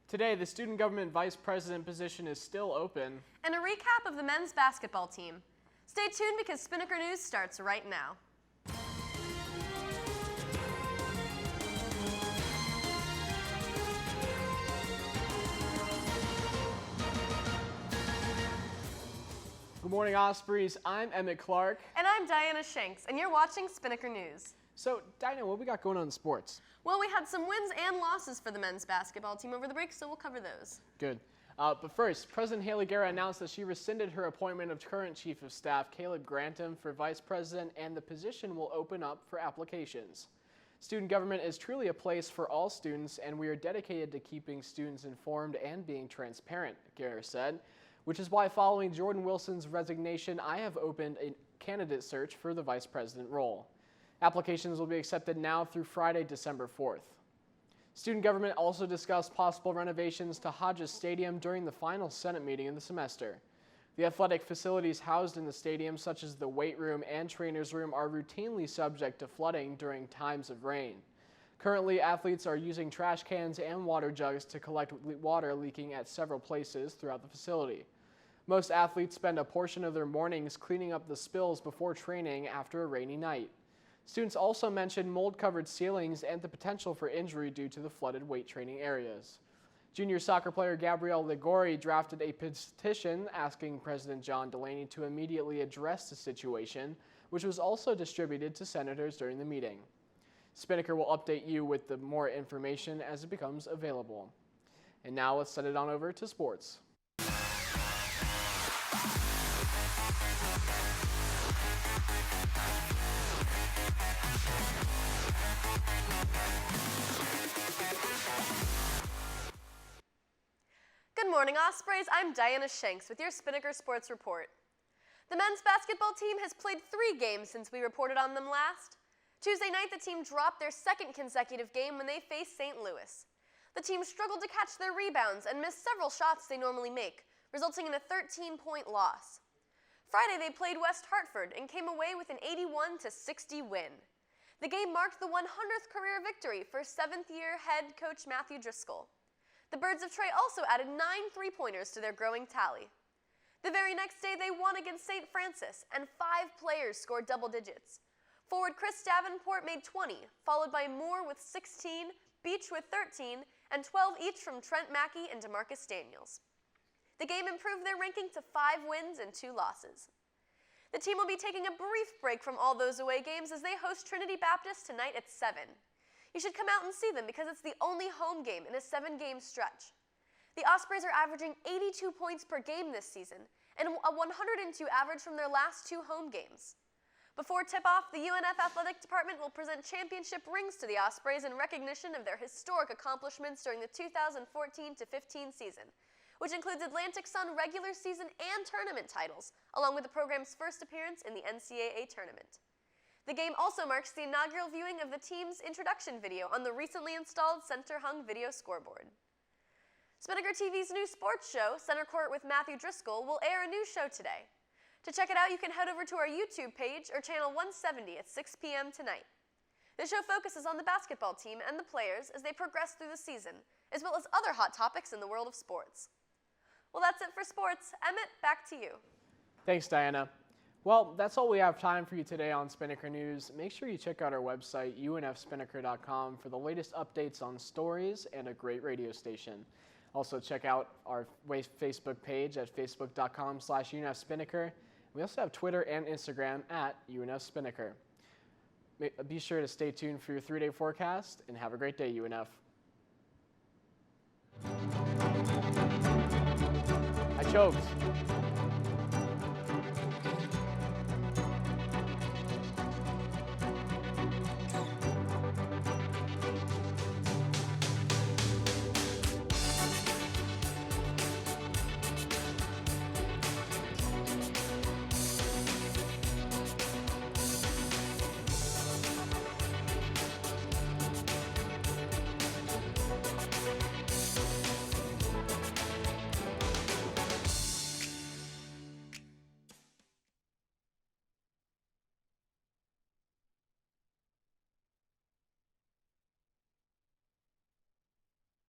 Today, the student government vice president position is still open. And a recap of the men's basketball team. Stay tuned because Spinnaker News starts right now. Good morning, Ospreys. I'm Emmett Clark. And I'm Diana Shanks, and you're watching Spinnaker News. So, Diana, what we got going on in sports? Well, we had some wins and losses for the men's basketball team over the break, so we'll cover those. Good. But first, President Haley Guerra announced that she rescinded her appointment of current Chief of Staff Caleb Grantham for Vice President, and the position will open up for applications. Student government is truly a place for all students, and we are dedicated to keeping students informed and being transparent, Guerra said, which is why following Jordan Wilson's resignation, I have opened a candidate search for the Vice President role. Applications will be accepted now through Friday, December 4th. Student government also discussed possible renovations to Hodges Stadium during the final Senate meeting of the semester. The athletic facilities housed in the stadium, such as the weight room and trainer's room, are routinely subject to flooding during times of rain. Currently, athletes are using trash cans and water jugs to collect water leaking at several places throughout the facility. Most athletes spend a portion of their mornings cleaning up the spills before training after a rainy night. Students also mentioned mold-covered ceilings and the potential for injury due to the flooded weight training areas. Junior soccer player Gabrielle Ligori drafted a petition asking President John Delaney to immediately address the situation, which was also distributed to senators during the meeting. Spinnaker will update you with the more information as it becomes available. And now let's send it on over to sports. Good morning, Ospreys. I'm Diana Shanks with your Spinnaker Sports Report. The men's basketball team has played 3 games since we reported on them last. Tuesday night, the team dropped their second consecutive game when they faced St. Louis. The team struggled to catch their rebounds and missed several shots they normally make, resulting in a 13-point loss. Friday, they played West Hartford and came away with an 81-60 win. The game marked the 100th career victory for 7th-year head coach Matthew Driscoll. The Birds of Trey also added 9 3-pointers to their growing tally. The very next day, they won against St. Francis, and 5 players scored double digits. Forward Chris Davenport made 20, followed by Moore with 16, Beach with 13, and 12 each from Trent Mackey and DeMarcus Daniels. The game improved their ranking to 5 wins and 2 losses. The team will be taking a brief break from all those away games as they host Trinity Baptist tonight at 7. You should come out and see them because it's the only home game in a 7-game stretch. The Ospreys are averaging 82 points per game this season and a 102 average from their last 2 home games. Before tip-off, the UNF Athletic Department will present championship rings to the Ospreys in recognition of their historic accomplishments during the 2014-15 season, which includes Atlantic Sun regular season and tournament titles, along with the program's first appearance in the NCAA tournament. The game also marks the inaugural viewing of the team's introduction video on the recently installed center-hung video scoreboard. Spinnaker TV's new sports show, Center Court with Matthew Driscoll, will air a new show today. To check it out, you can head over to our YouTube page or channel 170 at 6 p.m. tonight. The show focuses on the basketball team and the players as they progress through the season, as well as other hot topics in the world of sports. Well, that's it for sports. Emmett, back to you. Thanks, Diana. Well, that's all we have time for you today on Spinnaker News. Make sure you check out our website, unfspinnaker.com, for the latest updates on stories and a great radio station. Also, check out our Facebook page at facebook.com/UNFSpinnaker. We also have Twitter and Instagram at UNFSpinnaker. Be sure to stay tuned for your 3-day forecast, and have a great day, UNF. I choked.